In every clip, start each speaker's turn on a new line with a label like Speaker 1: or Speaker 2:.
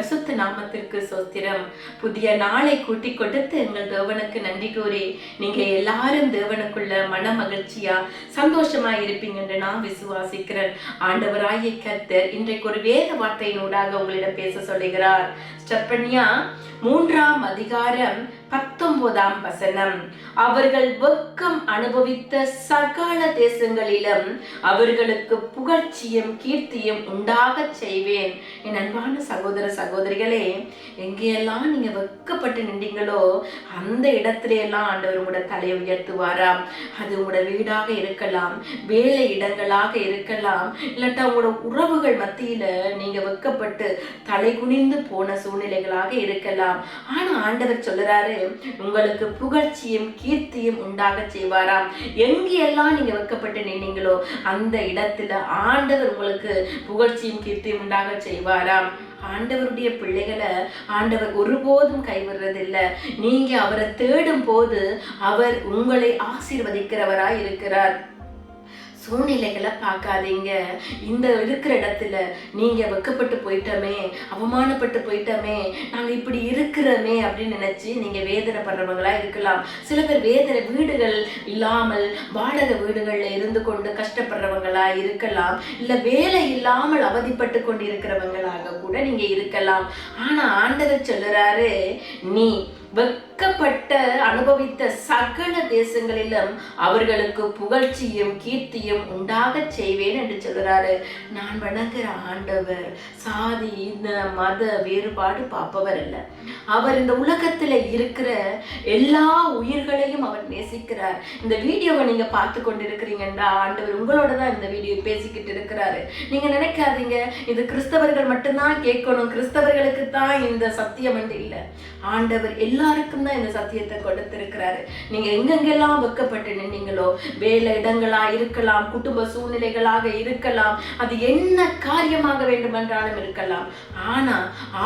Speaker 1: பரிசுத்த நாமத்திற்கு ஸ்தோத்திரம். புதிய நாளை கூட்டி கொடுத்து எங்கள் தேவனுக்கு நன்றி கூறி நீங்க எல்லாரும் தேவனுக்குள்ள மன மகிழ்ச்சியா சந்தோஷமா இருப்பீங்க என்று நான் விசுவாசிக்கிறேன். ஆண்டவராகிய கர்த்தர் இன்றைக்கு ஒரு வேத வார்த்தையினூடாக உங்களிடம் பேச சொல்லுகிறார். ஸ்டெப்பனியா 3ஆம் அதிகாரம் 19ஆம் வசனம். அவர்கள் வெட்கம் அனுபவித்த சகல தேசங்களிலும் அவர்களுக்கு புகழ்ச்சியும் கீர்த்தியும் உண்டாக செய்வேன். என் அன்பான சகோதர சகோதரிகளே, எங்கெல்லாம் நீங்க வெட்கப்பட்டு நின்றீங்களோ அந்த இடத்துல எல்லாம் ஆண்டவர் உங்களோட தலையை உயர்த்துவாராம். அது உங்களோட வீடாக இருக்கலாம், வேலை இடங்களாக இருக்கலாம், இல்லாட்டா உங்களோட உறவுகள் மத்தியில நீங்க வெட்கப்பட்டு தலை குனிந்து போன சூழ்நிலைகளாக இருக்கலாம். ஆனா ஆண்டவர் சொல்லுறாரு, உங்களுக்கு புகழ்ச்சியும் கீர்த்தியும் உண்டாக செய்வாராம். எங்கெல்லாம் நீங்க வெட்கப்பட்டு நின்னீங்களோ அந்த இடத்துல ஆண்டவர் உங்களுக்கு புகழ்ச்சியும் கீர்த்தியும் உண்டாக செய்வாராம். ஆண்டவருடைய பிள்ளைகளை ஆண்டவர் ஒருபோதும் கைவிடுறதில்லை. நீங்க அவரை தேடும் போது அவர் உங்களை ஆசீர்வதிக்கிறவராய் இருக்கிறார். சூழ்நிலைகளை பார்க்காதீங்க. இந்த இருக்கிற இடத்துல நீங்க வெக்கப்பட்டு போயிட்டோமே, அவமானப்பட்டு போயிட்டோமே, நாங்க இப்படி இருக்கிறோமே அப்படின்னு நினைச்சு நீங்க வேதனைப்படுறவங்களா இருக்கலாம். சில பேர் வேதனை வீடுகள் இல்லாமல் வாடகை வீடுகள்ல இருந்து கொண்டு கஷ்டப்படுறவங்களா இருக்கலாம், இல்ல வேலை இல்லாமல் அவதிப்பட்டு கொண்டு இருக்கிறவங்களாக கூட நீங்க இருக்கலாம். ஆனா ஆண்டவர் சொல்லுறாரு, நீ வெட்கப்பட்ட அனுபவித்த சகல தேசங்களிலும் அவர்களுக்கு புகழ்ச்சியும் கீர்த்தியும் உண்டாக செய்வேன் என்று சொல்றாரு. நான் வணங்குற ஆண்டவர் சாதி இந்த மத வேறுபாடு பார்ப்பவர் அல்ல. அவர் இந்த உலகத்துல இருக்கிற எல்லா உயிர்களையும் அவர் நேசிக்கிறார். இந்த வீடியோவை நீங்க பார்த்து கொண்டு இருக்கிறீங்கன்னா ஆண்டவர் உங்களோட தான் இந்த வீடியோ பேசிக்கிட்டு இருக்கிறாரு. நீங்க நினைக்காதீங்க இது கிறிஸ்தவர்கள் மட்டும்தான் கேட்கணும், கிறிஸ்தவர்களுக்கு தான் இந்த சத்தியம் என்று இல்லை. ஆண்டவர் எல்லாருக்கும் தான் இந்த சத்தியத்தை கொடுத்திருக்கிறாரு. நீங்க எங்கெங்கெல்லாம் வெட்கப்பட்டு நின்னீங்களோ, வேலை இடங்களா இருக்கலாம், குடும்ப சூழ்நிலைகளாக இருக்கலாம், அது என்ன காரியமாக வேண்டுமென்றாலும் இருக்கலாம். ஆனா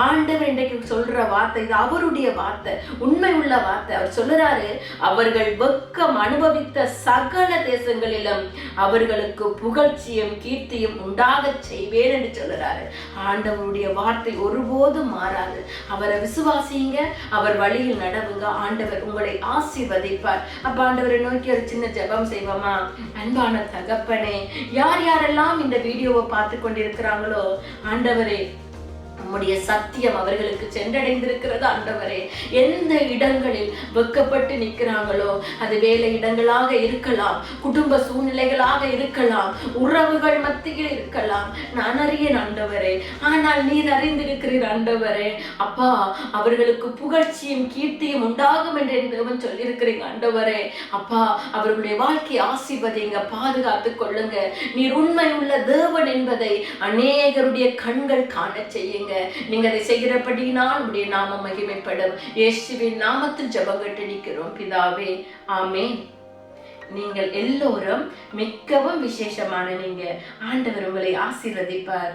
Speaker 1: ஆண்டவர் இன்றைக்கு சொல்ற வார்த்தை இது அவருடைய வார்த்தை, உண்மை உள்ள வார்த்தை. அவர் சொல்லுறாரு, அவர்கள் வெட்கம் அனுபவித்த சகல தேசங்களிலும் அவர்களுக்கு புகழ்ச்சியும் கீர்த்தியும் உண்டாக செய்வேன் என்று சொல்லுறாரு. ஆண்டவருடைய வார்த்தை ஒருபோதும் மாறாது. அவரை விசுவாசிங்க, அவர் வழியில் நடவுங்க, ஆண்டவர் உங்களை ஆசீர்வதிப்பார். அப்ப ஆண்டவரை நோக்கி ஒரு சின்ன ஜெபம் செய்வோமா? அன்பான தகப்பனே, யார் யாரெல்லாம் இந்த வீடியோவை பார்த்து கொண்டிருக்கிறாங்களோ ஆண்டவரே, நம்முடைய சத்தியம் அவர்களுக்கு சென்றடைந்திருக்கிறது. ஆண்டவரே, எந்த இடங்களில் வெட்கப்பட்டு நிற்கிறாங்களோ, அது வேலை இடங்களாக இருக்கலாம், குடும்ப சூழ்நிலைகளாக இருக்கலாம், உறவுகள் மத்தியில் இருக்கலாம், நான் அறியேன் ஆண்டவரே, ஆனால் நீர் அறிந்திருக்கிறீர் ஆண்டவரே. அப்பா, அவர்களுக்கு புகழ்ச்சியும் கீர்த்தியும் உண்டாகும் என்று தேவன் சொல்லியிருக்கிறீங்க ஆண்டவரே. அப்பா, அவர்களுடைய வாழ்க்கையை ஆசீர்வதிங்க, பாதுகாத்துக் கொள்ளுங்க. நீர் உண்மை உள்ள தேவன் என்பதை அநேகருடைய கண்கள் காண செய்யுங்க. நீங்க அதை செய்கிறபடினால் உடைய நாமம் மகிமைப்படும். இயேசுவின் நாமத்தில் ஜெபம் கேட்டு நிற்கிறோம் பிதாவே, ஆமென். நீங்கள் எல்லோரும் மிகவும் விசேஷமான நீங்க. ஆண்டவர் உங்களை ஆசீர்வதிப்பார்.